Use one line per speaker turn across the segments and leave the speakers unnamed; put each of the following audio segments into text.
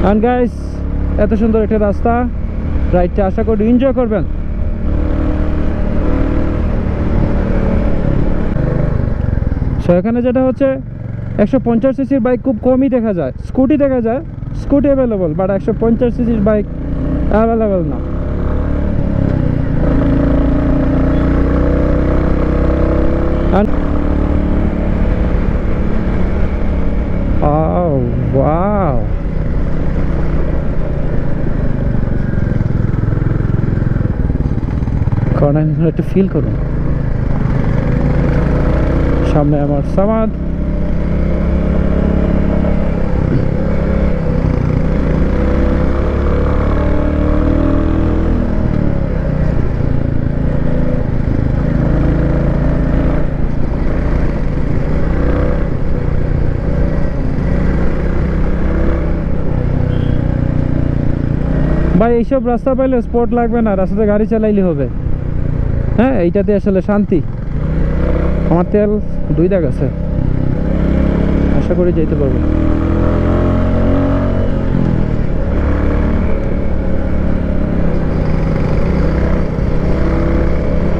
And guys, এত সুন্দর একটা রাস্তা, রাইডটা আশা করি এনজয় করবেন। সো এখানে যেটা হচ্ছে 150 সিসির বাইক খুব কমই দেখা যায়, স্কুটি দেখা যায়, স্কুটি অ্যাভেলেবল, বাট 150 সিসির বাইক অ্যাভেলেবল না। Oh, wow. কর্নার একটু ফিল করুন। সামনে আমার সামাদ, ভাই এইসব রাস্তা পাইলে স্পট লাগবে না, রাস্তাতে গাড়ি চালাইলে হবে। হ্যাঁ, এইটাতে আসলে শান্তি। আমার তেল 2 দাগ আছে, আশা করি যেতে পারবো।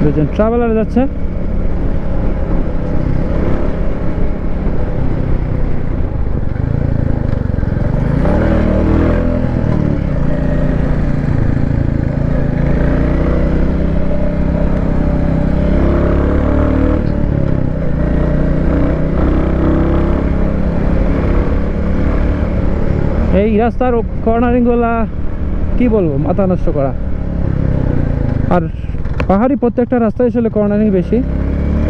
দুজন ট্রাভেলার যাচ্ছে। এই রাস্তার কর্নারিংগুলা কি বলবো, মাথা নষ্ট করা। আর পাহাড়ি প্রত্যেকটা রাস্তায় আসলে কর্নারিং বেশি,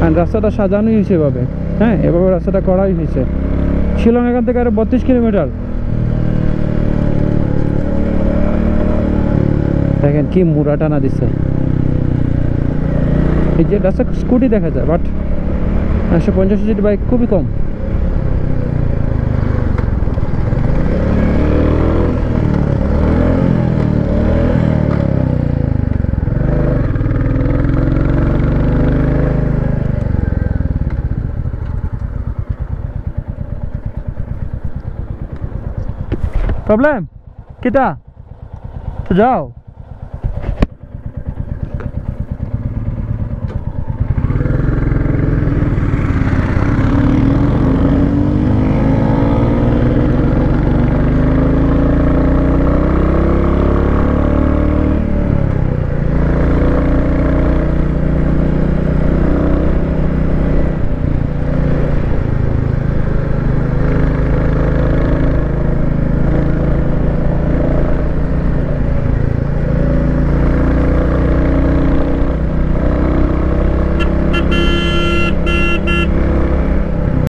আর রাস্তাটা সাজানোই হয়েছে এভাবে। হ্যাঁ, এভাবে রাস্তাটা করাই হয়েছে। শিলং এখান থেকে আরো 32 কিলোমিটার। দেখেন কি মুড়া টানা দিচ্ছে। এই যে রাস্তা স্কুটি দেখা যায়, বাট 150 সিসির বাইক খুবই কম। প্রবলেম কিটা তো যাও।